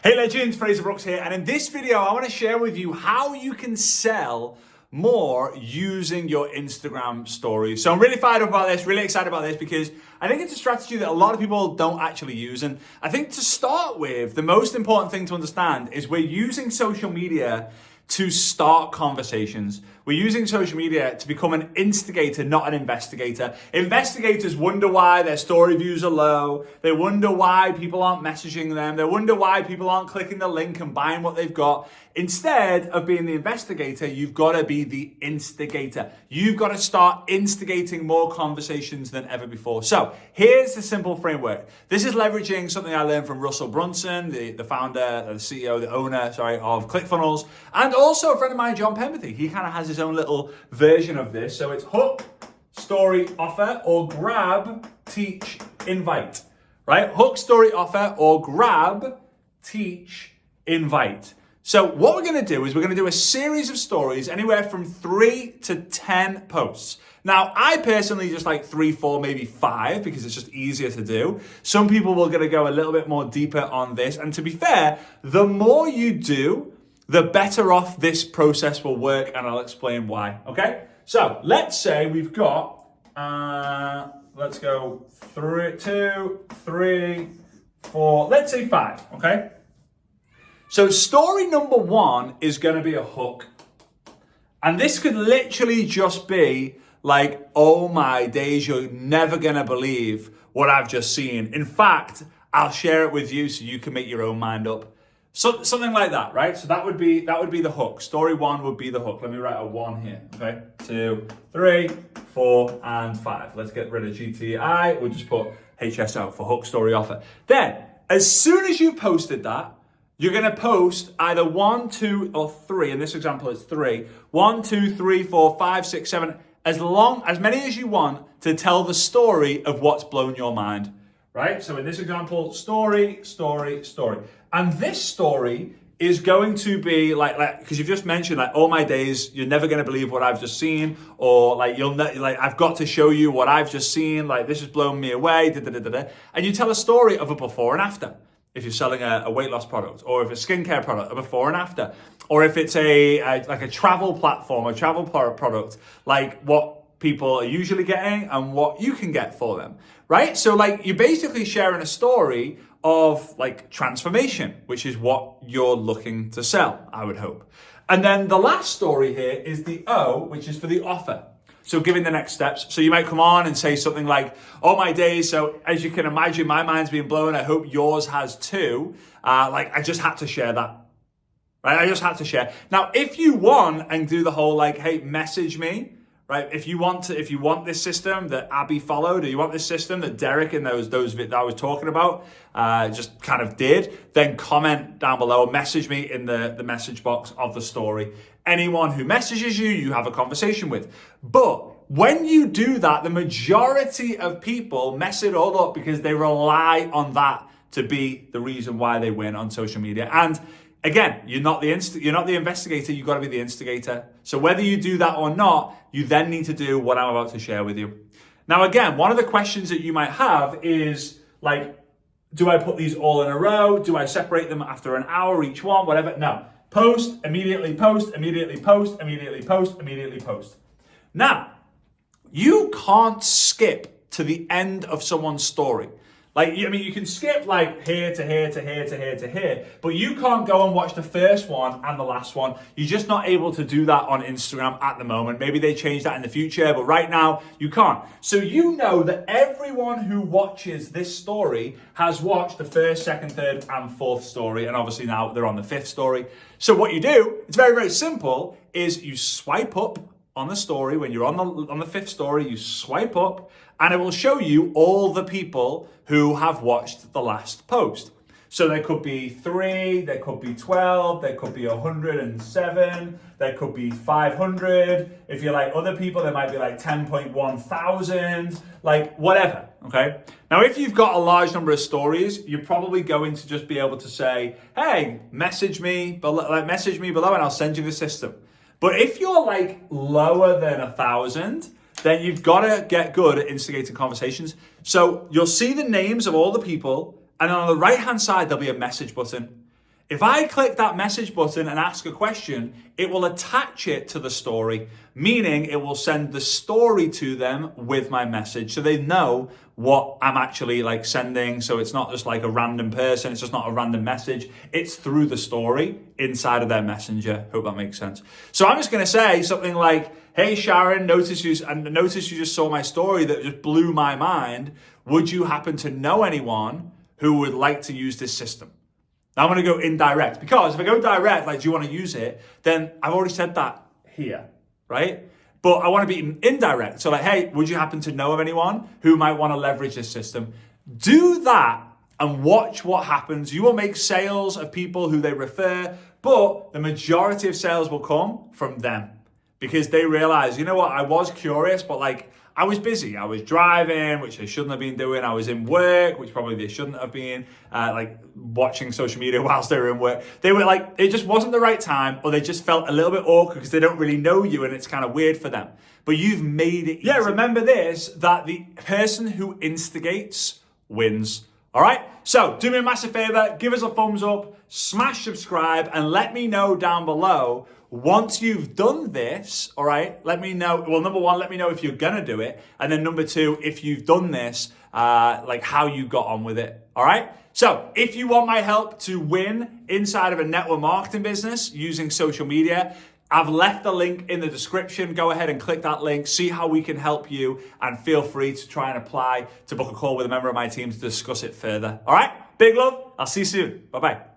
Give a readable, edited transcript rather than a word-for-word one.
Hey legends, Fraser Brooks here, and in this video I want to share with you how you can sell more using your Instagram stories. So I'm really fired up about this, really excited about this because I think it's a strategy that a lot of people don't actually use. And I think to start with, the most important thing to understand is we're using social media to start conversations. We're using social media to become an instigator, not an investigator. Investigators wonder why their story views are low. They wonder why people aren't messaging them. They wonder why people aren't clicking the link and buying what they've got. Instead of being the investigator, you've got to be the instigator. You've got to start instigating more conversations than ever before. So here's the simple framework. This is leveraging something I learned from Russell Brunson, the founder, the CEO, the owner, of ClickFunnels, and also a friend of mine, John Pemberthy. He kind of has his own little version of this. So it's hook, story, offer, or grab, teach, invite, right? Hook, story, offer, or grab, teach, invite. So what we're going to do is we're going to do a series of stories, anywhere from 3 to 10 posts. Now, I personally just like 3, 4, maybe 5 because it's just easier to do. Some people will going to go a little bit more deeper on this. And to be fair, the more you do, the better off this process will work, and I'll explain why, okay? So let's say we've got, let's go 3, 2, 3, 4, let's say 5, okay? So story number 1 is going to be a hook. And this could literally just be like, oh my days, you're never going to believe what I've just seen. In fact, I'll share it with you so you can make your own mind up. So, something like that, right? So that would be the hook. Story 1 would be the hook. Let me write a 1 here, okay? 2, 3, 4, and 5. Let's get rid of GTI. We'll just put HSO for hook, story, offer. Then, as soon as you posted that, you're going to post either 1, 2, or 3. In this example, it's 3. 1, 2, 3, 4, 5, 6, 7. As many as you want to tell the story of what's blown your mind, right? So in this example, story, story, story. And this story is going to be like because you've just mentioned like, oh my days, you're never going to believe what I've just seen, or like I've got to show you what I've just seen. Like this has blown me away. And you tell a story of a before and after. If you're selling a weight loss product, or if it's a skincare product, a before and after, or if it's a travel platform, a travel product, like what people are usually getting and what you can get for them, right? So like you're basically sharing a story of like transformation, which is what you're looking to sell, I would hope. And then the last story here is the O, which is for the offer. So giving the next steps. So you might come on and say something like, oh my days, so as you can imagine, my mind's being blown. I hope yours has too. I just had to share that. Right? I just had to share. Now, if you want and do the whole like, hey, message me, right? If you want this system that Abby followed, or you want this system that Derek and those that I was talking about just kind of did, then comment down below, message me in the message box of the story. Anyone who messages you, you have a conversation with. But when you do that, the majority of people mess it all up because they rely on that to be the reason why they win on social media. And again, you're not the investigator, you've got to be the instigator. So whether you do that or not, you then need to do what I'm about to share with you. Now, again, one of the questions that you might have is like, do I put these all in a row? Do I separate them after an hour each one? Whatever. No. Post, immediately post, immediately post, immediately post, immediately post. Now, you can't skip to the end of someone's story. You can skip like here to here to here to here to here, but you can't go and watch the first one and the last one. You're just not able to do that on Instagram at the moment. Maybe they change that in the future, but right now you can't. So you know that everyone who watches this story has watched the first, second, third, and fourth story, and obviously now they're on the 5th story. So what you do, it's very, very simple, is you swipe up on the story. When you're on the 5th story, you swipe up and it will show you all the people who have watched the last post. So there could be 3, there could be 12, there could be 107, there could be 500. If you're like other people, there might be like 10.1 thousand, like whatever, okay? Now, if you've got a large number of stories, you're probably going to just be able to say, hey, message me below and I'll send you the system. But if you're like lower than 1,000, then you've got to get good at instigating conversations. So you'll see the names of all the people, and on the right-hand side, there'll be a message button. If I click that message button and ask a question, it will attach it to the story, meaning it will send the story to them with my message so they know what I'm actually like sending. So it's not just like a random person, it's just not a random message. It's through the story inside of their messenger. Hope that makes sense. So I'm just gonna say something like, hey Sharon, notice you just saw my story that just blew my mind. Would you happen to know anyone who would like to use this system? Now I'm going to go indirect, because if I go direct, like, do you want to use it? Then I've already said that here, right? But I want to be indirect. So like, hey, would you happen to know of anyone who might want to leverage this system? Do that and watch what happens. You will make sales of people who they refer, but the majority of sales will come from them because they realize, you know what, I was curious, but like, I was busy. I was driving, which I shouldn't have been doing. I was in work, which probably they shouldn't have been, like watching social media whilst they were in work. They were like, it just wasn't the right time, or they just felt a little bit awkward because they don't really know you and it's kind of weird for them. But you've made it easy. Yeah, remember this, that the person who instigates wins. All right? So do me a massive favor, give us a thumbs up, smash subscribe, and let me know down below once you've done this, all right, let me know. Well, number one, let me know if you're gonna do it. And then number two, if you've done this, like how you got on with it, all right? So if you want my help to win inside of a network marketing business using social media, I've left the link in the description. Go ahead and click that link, see how we can help you, and feel free to try and apply to book a call with a member of my team to discuss it further. All right, big love. I'll see you soon. Bye-bye.